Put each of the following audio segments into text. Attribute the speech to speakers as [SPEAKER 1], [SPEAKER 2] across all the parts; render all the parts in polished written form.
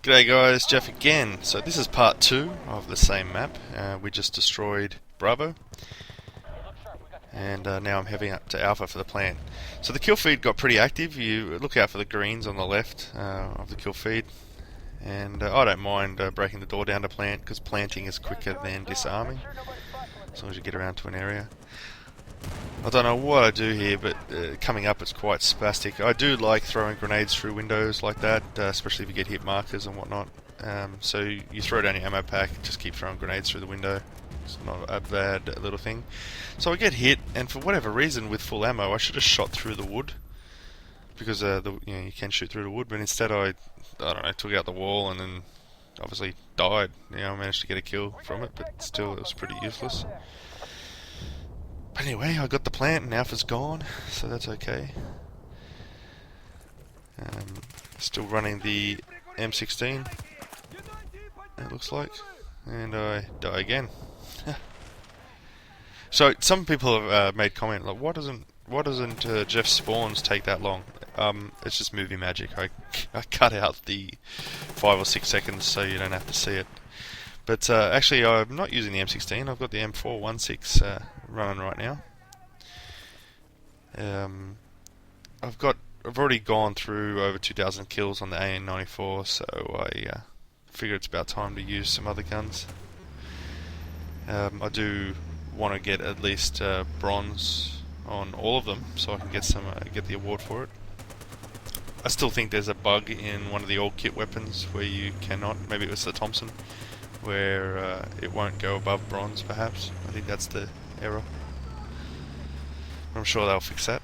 [SPEAKER 1] G'day guys, Jeff again. So this is part 2 of the same map. We just destroyed Bravo, and now I'm heading up to Alpha for the plant. So the kill feed got pretty active. You look out for the greens on the left of the kill feed, and I don't mind breaking the door down to plant, because planting is quicker than disarming, as long as you get around to an area. I don't know what I do here, but coming up it's quite spastic. I do like throwing grenades through windows like that, especially if you get hit markers and whatnot. So you throw down your ammo pack, just keep throwing grenades through the window. It's not a bad little thing. So I get hit, and for whatever reason with full ammo I should have shot through the wood, because you can shoot through the wood, but instead I don't know, took out the wall and then obviously died. I managed to get a kill from it, but still it was pretty useless. But anyway, I got the plant and Alpha's gone, so that's okay. Still running the M16, it looks like, and I die again. So some people have made comment like, why doesn't Jeff's spawns take that long? It's just movie magic. I cut out the 5 or 6 seconds so you don't have to see it. But actually, I'm not using the M16. I've got the M416 running right now. I've already gone through over 2,000 kills on the AN94, so I figure it's about time to use some other guns. I do want to get at least bronze on all of them, so I can get the award for it. I still think there's a bug in one of the old kit weapons where you cannot. Maybe it was the Thompson, where it won't go above bronze, perhaps. I think that's the error. I'm sure they'll fix that.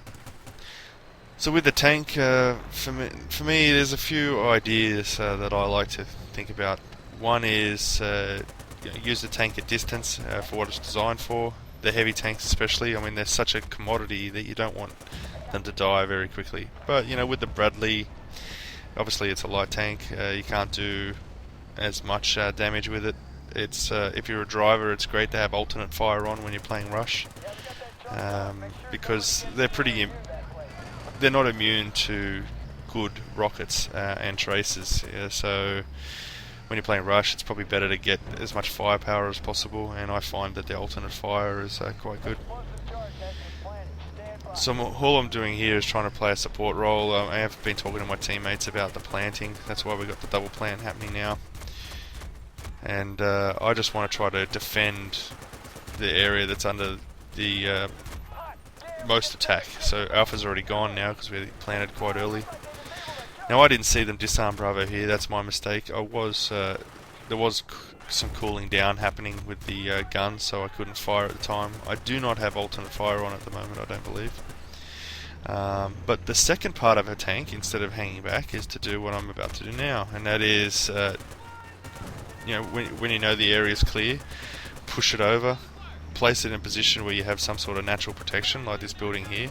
[SPEAKER 1] So with the tank, for me there's a few ideas that I like to think about. One is use the tank at distance for what it's designed for. The heavy tanks especially, I mean, they're such a commodity that you don't want them to die very quickly. But with the Bradley, obviously it's a light tank, you can't do as much damage with it. It's if you're a driver, it's great to have alternate fire on when you're playing Rush, because they're not immune to good rockets and traces. So when you're playing Rush, it's probably better to get as much firepower as possible, and I find that the alternate fire is quite good. So all I'm doing here is trying to play a support role. I have been talking to my teammates about the planting. That's why we got the double plant happening now. And I just want to try to defend the area that's under the most attack. So Alpha's already gone now because we planted quite early. Now I didn't see them disarm Bravo here. That's my mistake. There was some cooling down happening with the gun, so I couldn't fire at the time. I do not have alternate fire on at the moment, I don't believe. But the second part of a tank, instead of hanging back, is to do what I'm about to do now, and that is, when you know the area is clear, push it over, place it in a position where you have some sort of natural protection, like this building here.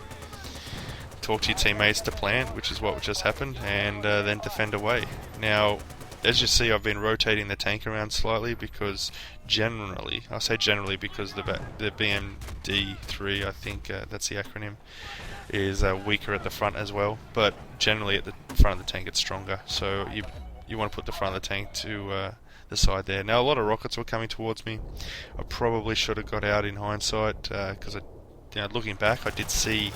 [SPEAKER 1] Talk to your teammates to plant, which is what just happened, and then defend away. Now, as you see, I've been rotating the tank around slightly because generally, I say generally because the BMD3, I think that's the acronym, is weaker at the front as well, but generally at the front of the tank it's stronger, so you want to put the front of the tank to the side there. Now a lot of rockets were coming towards me. I probably should have got out in hindsight, because looking back I did see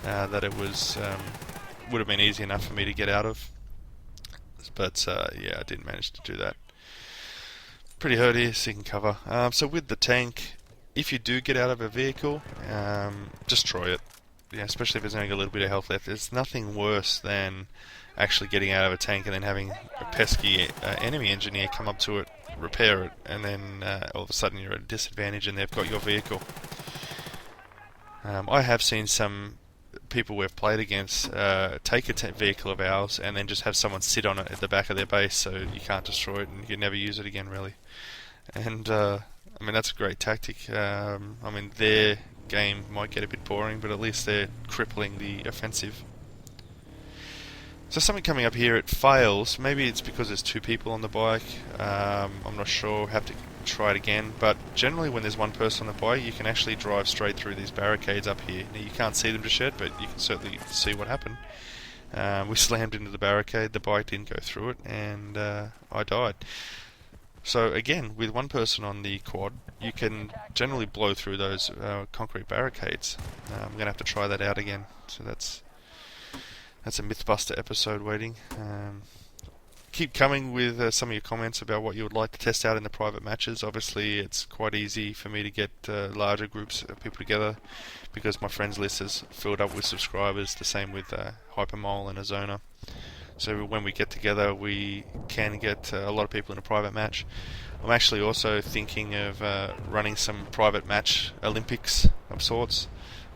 [SPEAKER 1] that it would have been easy enough for me to get out of, but I didn't manage to do that. Pretty hurt here, seeking cover. So with the tank, if you do get out of a vehicle, destroy it. Especially if there's only a little bit of health left. There's nothing worse than actually getting out of a tank and then having a pesky enemy engineer come up to it, repair it, and then all of a sudden you're at a disadvantage and they've got your vehicle. I have seen some people we've played against take a vehicle of ours and then just have someone sit on it at the back of their base, so you can't destroy it and you can never use it again, really. And that's a great tactic. Their game might get a bit boring, but at least they're crippling the offensive. So something coming up here, it fails. Maybe it's because there's 2 people on the bike. I'm not sure. Have to try it again. But generally when there's one person on the bike, you can actually drive straight through these barricades up here. Now you can't see them just yet, but you can certainly see what happened. We slammed into the barricade, the bike didn't go through it, and I died. So again, with one person on the quad, you can generally blow through those concrete barricades. I'm going to have to try that out again. So that's a Mythbuster episode waiting. Keep coming with some of your comments about what you would like to test out in the private matches. Obviously, it's quite easy for me to get larger groups of people together because my friends list is filled up with subscribers. The same with Hypermole and Azona. So when we get together, we can get a lot of people in a private match. I'm actually also thinking of running some private match Olympics of sorts,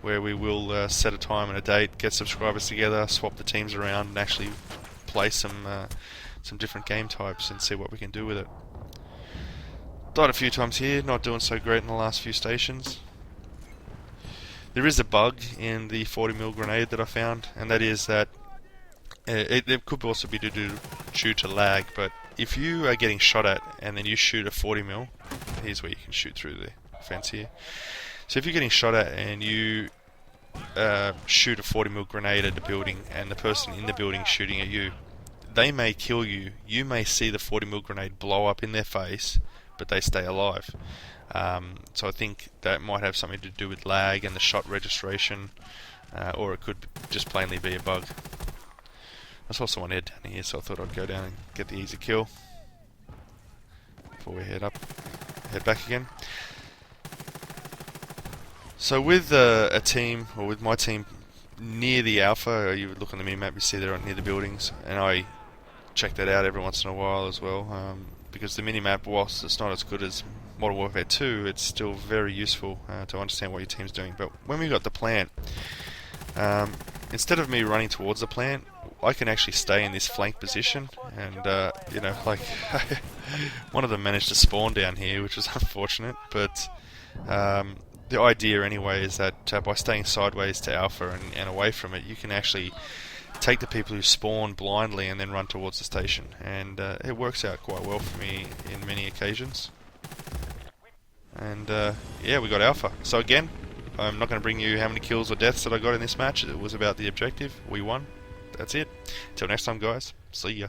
[SPEAKER 1] where we will set a time and a date, get subscribers together, swap the teams around, and actually play some different game types and see what we can do with it. Died a few times here, not doing so great in the last few stations. There is a bug in the 40mm grenade that I found, and that is that it could also be due to lag, but if you are getting shot at and then you shoot a 40mm, here's where you can shoot through the fence here. So if you're getting shot at and you shoot a 40mm grenade at the building and the person in the building shooting at you, they may kill you. You may see the 40mm grenade blow up in their face, but they stay alive. So I think that might have something to do with lag and the shot registration, or it could just plainly be a bug. I saw someone head down here, so I thought I'd go down and get the easy kill before we head back again. So with a team, or with my team near the Alpha, you look on the minimap, you see they're near the buildings, and I check that out every once in a while as well, because the minimap, whilst it's not as good as Modern Warfare 2, it's still very useful to understand what your team's doing. But when we got the plant, instead of me running towards the plant, I can actually stay in this flank position, and like one of them managed to spawn down here, which was unfortunate, but the idea anyway is that by staying sideways to Alpha and away from it, you can actually take the people who spawn blindly and then run towards the station, and it works out quite well for me in many occasions. And yeah, we got Alpha. So again, I'm not going to bring you how many kills or deaths that I got in this match. It was about the objective. We won. That's it. Till next time, guys. See ya.